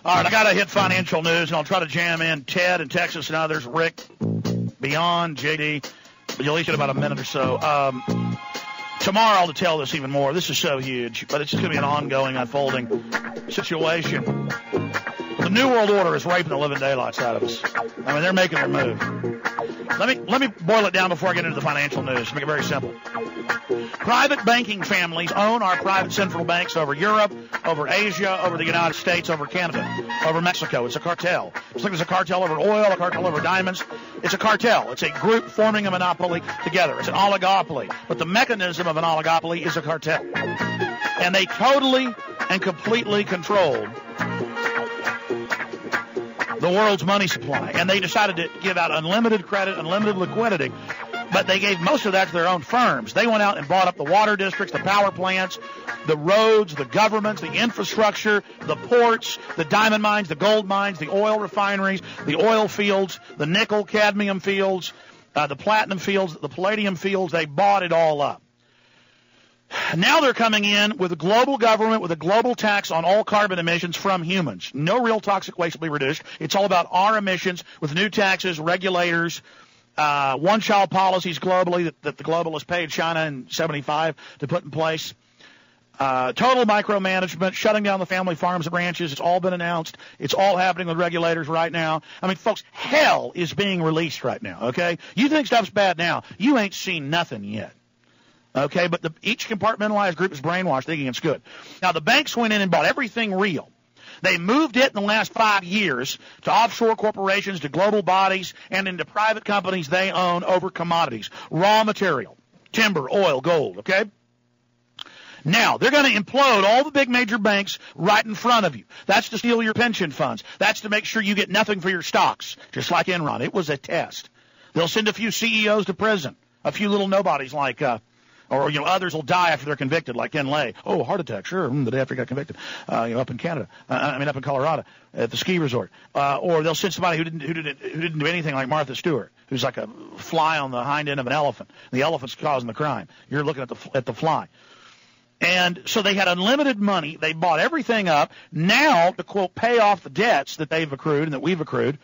All right, I got to hit financial news, and I'll try to jam in Ted in Texas and others, Rick, Beyond, JD. You'll each get about a minute or so. Tomorrow I'll tell this even more. This is so huge, but it's just going to be an ongoing, unfolding situation. The New World Order is raping the living daylights out of us. I mean, they're making their move. Let me boil it down before I get into the financial news. Make it very simple. Private banking families own our private central banks over Europe, over Asia, over the United States, over Canada, over Mexico. It's a cartel. Just like there's a cartel over oil, a cartel over diamonds. It's a cartel. It's a group forming a monopoly together. It's an oligopoly. But the mechanism of an oligopoly is a cartel. And they totally and completely control the world's money supply. And they decided to give out unlimited credit, unlimited liquidity. But they gave most of that to their own firms. They went out and bought up the water districts, the power plants, the roads, the governments, the infrastructure, the ports, the diamond mines, the gold mines, the oil refineries, the oil fields, the nickel, cadmium fields, the platinum fields, the palladium fields. They bought it all up. Now they're coming in with a global government, with a global tax on all carbon emissions from humans. No real toxic waste will be reduced. It's all about our emissions with new taxes, regulators, one-child policies globally that the globalists paid China in 75 to put in place. Total micromanagement, shutting down the family farms and ranches. It's all been announced. It's all happening with regulators right now. I mean, folks, hell is being released right now, okay? You think stuff's bad now. You ain't seen nothing yet. Okay, but each compartmentalized group is brainwashed thinking it's good. Now, the banks went in and bought everything real. They moved it in the last 5 years to offshore corporations, to global bodies, and into private companies they own over commodities, raw material, timber, oil, gold, okay? Now, they're going to implode all the big major banks right in front of you. That's to steal your pension funds. That's to make sure you get nothing for your stocks, just like Enron. It was a test. They'll send a few CEOs to prison, a few little nobodies like or, others will die after they're convicted, like Ken Lay. Oh, heart attack, sure, the day after he got convicted, up in Canada. Up in Colorado at the ski resort. Or they'll send somebody who didn't do anything, like Martha Stewart, who's like a fly on the hind end of an elephant. The elephant's causing the crime. You're looking at the fly. And so they had unlimited money. They bought everything up. Now, to, quote, pay off the debts that they've accrued and that we've accrued,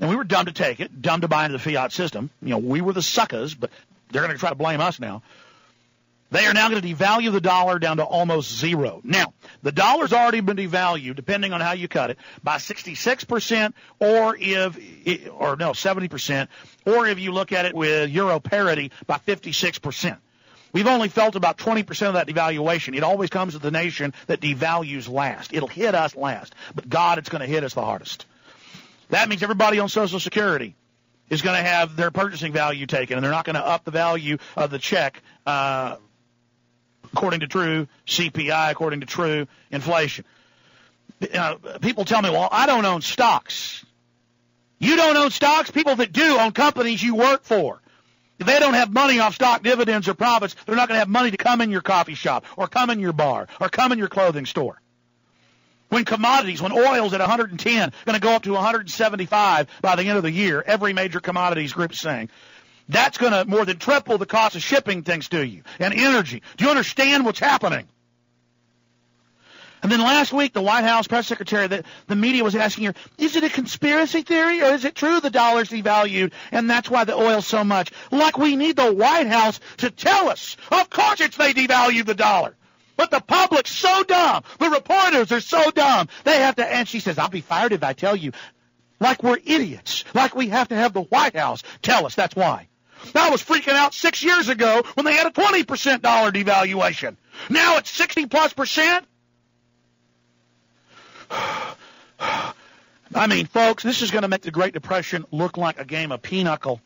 and we were dumb to take it, dumb to buy into the fiat system. We were the suckers, but they're going to try to blame us now. They are now going to devalue the dollar down to almost zero. Now, the dollar's already been devalued, depending on how you cut it, by 66% or 70%, or if you look at it with euro parity, by 56%. We've only felt about 20% of that devaluation. It always comes to the nation that devalues last. It'll hit us last. But God, it's going to hit us the hardest. That means everybody on Social Security is going to have their purchasing value taken, and they're not going to up the value of the check according to true CPI, according to true inflation. People tell me, well, I don't own stocks. You don't own stocks? People that do own companies you work for. If they don't have money off stock dividends or profits, they're not going to have money to come in your coffee shop or come in your bar or come in your clothing store. When oil's at 110, going to go up to 175 by the end of the year, every major commodities group is saying, that's going to more than triple the cost of shipping things to you and energy. Do you understand what's happening? And then last week, the White House press secretary, the media was asking her, is it a conspiracy theory or is it true the dollar's devalued and that's why the oil's so much? Like we need the White House to tell us. Of course they devalued the dollar. But the public's so dumb. The reporters are so dumb. They have to, and she says, I'll be fired if I tell you. Like we're idiots. Like we have to have the White House tell us that's why. I was freaking out 6 years ago when they had a 20% dollar devaluation. Now it's 60+%. I mean, folks, this is going to make the Great Depression look like a game of pinochle.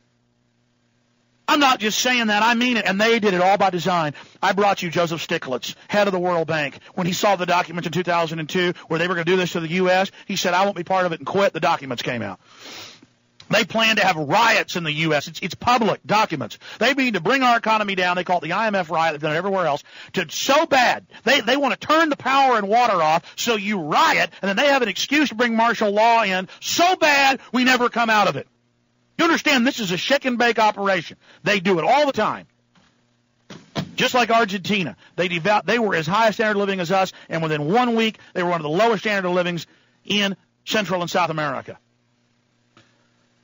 I'm not just saying that. I mean it. And they did it all by design. I brought you Joseph Stiglitz, head of the World Bank. When he saw the documents in 2002 where they were going to do this to the U.S., he said, I won't be part of it, and quit. The documents came out. They plan to have riots in the U.S. It's public documents. They mean to bring our economy down. They call it the IMF riot. They've done it everywhere else. So bad. They want to turn the power and water off so you riot, and then they have an excuse to bring martial law in so bad we never come out of it. You understand this is a shake and bake operation. They do it all the time. Just like Argentina. They were as high a standard of living as us, and within 1 week they were one of the lowest standard of livings in Central and South America.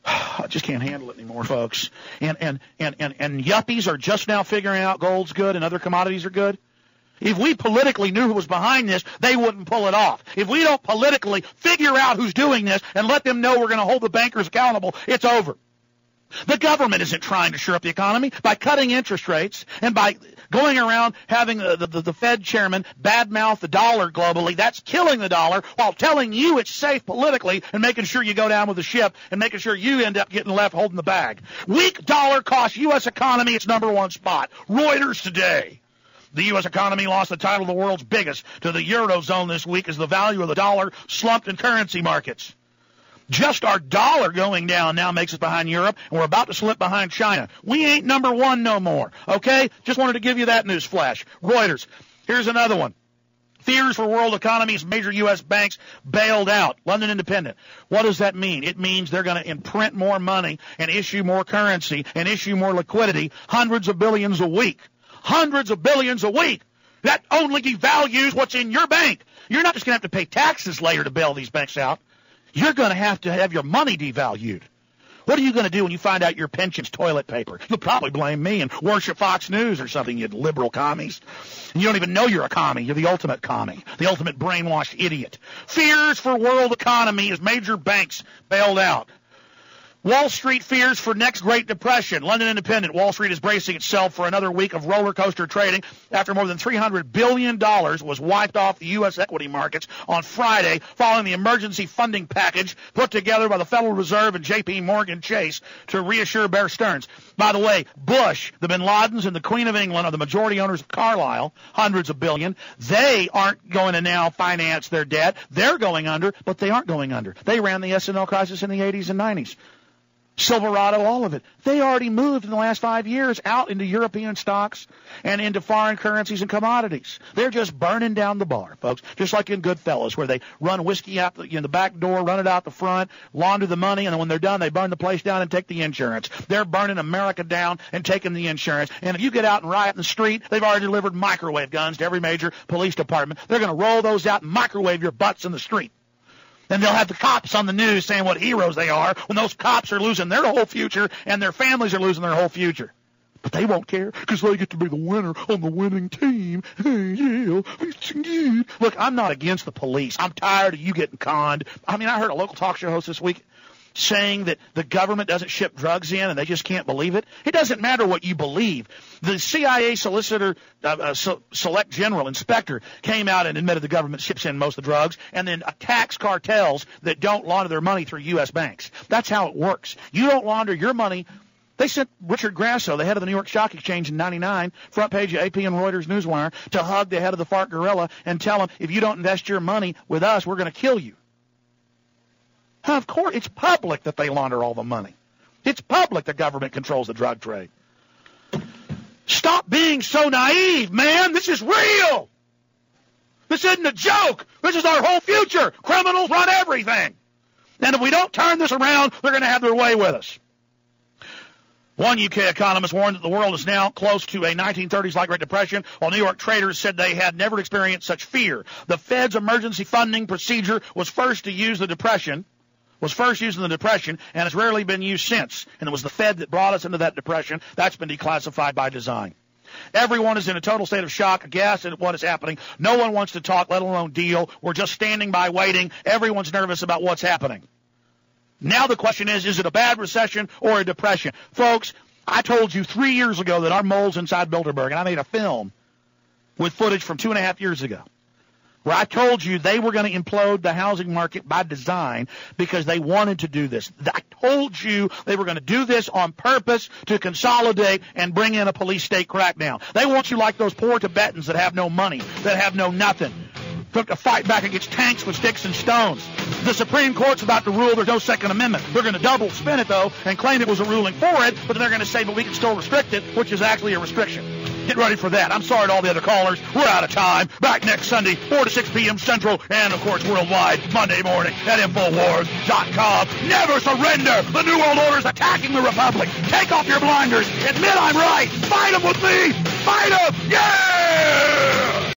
I just can't handle it anymore, folks. And yuppies are just now figuring out gold's good and other commodities are good. If we politically knew who was behind this, they wouldn't pull it off. If we don't politically figure out who's doing this and let them know we're going to hold the bankers accountable, it's over. The government isn't trying to shore up the economy by cutting interest rates and by going around having the Fed chairman badmouth the dollar globally. That's killing the dollar while telling you it's safe politically and making sure you go down with the ship and making sure you end up getting left holding the bag. Weak dollar costs U.S. economy its number one spot. Reuters today. The U.S. economy lost the title of the world's biggest to the Eurozone this week as the value of the dollar slumped in currency markets. Just our dollar going down now makes us behind Europe, and we're about to slip behind China. We ain't number one no more, okay? Just wanted to give you that news flash. Reuters. Here's another one. Fears for world economies, major U.S. banks bailed out. London Independent. What does that mean? It means they're going to imprint more money and issue more currency and issue more liquidity, hundreds of billions a week. Hundreds of billions a week. That only devalues what's in your bank. You're not just going to have to pay taxes later to bail these banks out. You're going to have your money devalued. What are you going to do when you find out your pension's toilet paper? You'll probably blame me and worship Fox News or something, you liberal commies. And you don't even know you're a commie. You're the ultimate commie, the ultimate brainwashed idiot. Fears for world economy as major banks bailed out. Wall Street fears for next Great Depression. London Independent. Wall Street is bracing itself for another week of roller coaster trading after more than $300 billion was wiped off the U.S. equity markets on Friday following the emergency funding package put together by the Federal Reserve and J.P. Morgan Chase to reassure Bear Stearns. By the way, Bush, the Bin Ladens, and the Queen of England are the majority owners of Carlyle, hundreds of billion. They aren't going to now finance their debt. They're going under, but they aren't going under. They ran the S&L crisis in the 80s and 90s. Silverado, all of it. They already moved in the last 5 years out into European stocks and into foreign currencies and commodities. They're just burning down the bar, folks, just like in Goodfellas, where they run whiskey out the back door, run it out the front, launder the money, and then when they're done, they burn the place down and take the insurance. They're burning America down and taking the insurance. And if you get out and riot in the street, they've already delivered microwave guns to every major police department. They're going to roll those out and microwave your butts in the street. And they'll have the cops on the news saying what heroes they are when those cops are losing their whole future and their families are losing their whole future. But they won't care because they get to be the winner on the winning team. Hey, yeah, it's good. Look, I'm not against the police. I'm tired of you getting conned. I mean, I heard a local talk show host this week saying that the government doesn't ship drugs in and they just can't believe it. It doesn't matter what you believe. The CIA solicitor, select general inspector came out and admitted the government ships in most of the drugs and then attacks cartels that don't launder their money through U.S. banks. That's how it works. You don't launder your money. They sent Richard Grasso, the head of the New York Stock Exchange in 99, front page of AP and Reuters Newswire, to hug the head of the FARC guerrilla and tell him, if you don't invest your money with us, we're going to kill you. Of course, it's public that they launder all the money. It's public the government controls the drug trade. Stop being so naive, man. This is real. This isn't a joke. This is our whole future. Criminals run everything. And if we don't turn this around, they're going to have their way with us. One UK economist warned that the world is now close to a 1930s-like Great Depression, while New York traders said they had never experienced such fear. The Fed's emergency funding procedure was first used in the Depression, and has rarely been used since. And it was the Fed that brought us into that depression. That's been declassified by design. Everyone is in a total state of shock, aghast at what is happening. No one wants to talk, let alone deal. We're just standing by waiting. Everyone's nervous about what's happening. Now the question is it a bad recession or a depression? Folks, I told you 3 years ago that our mole's inside Bilderberg, and I made a film with footage from 2.5 years ago, where I told you they were going to implode the housing market by design because they wanted to do this. I told you they were going to do this on purpose to consolidate and bring in a police state crackdown. They want you like those poor Tibetans that have no money, that have no nothing, to fight back against tanks with sticks and stones. The Supreme Court's about to rule there's no Second Amendment. They're going to double spin it, though, and claim it was a ruling for it, but then they're going to say, but we can still restrict it, which is actually a restriction. Get ready for that. I'm sorry to all the other callers. We're out of time. Back next Sunday, 4 to 6 p.m. Central, and, of course, worldwide, Monday morning at Infowars.com. Never surrender. The New World Order is attacking the Republic. Take off your blinders. Admit I'm right. Fight them with me. Fight them. Yeah!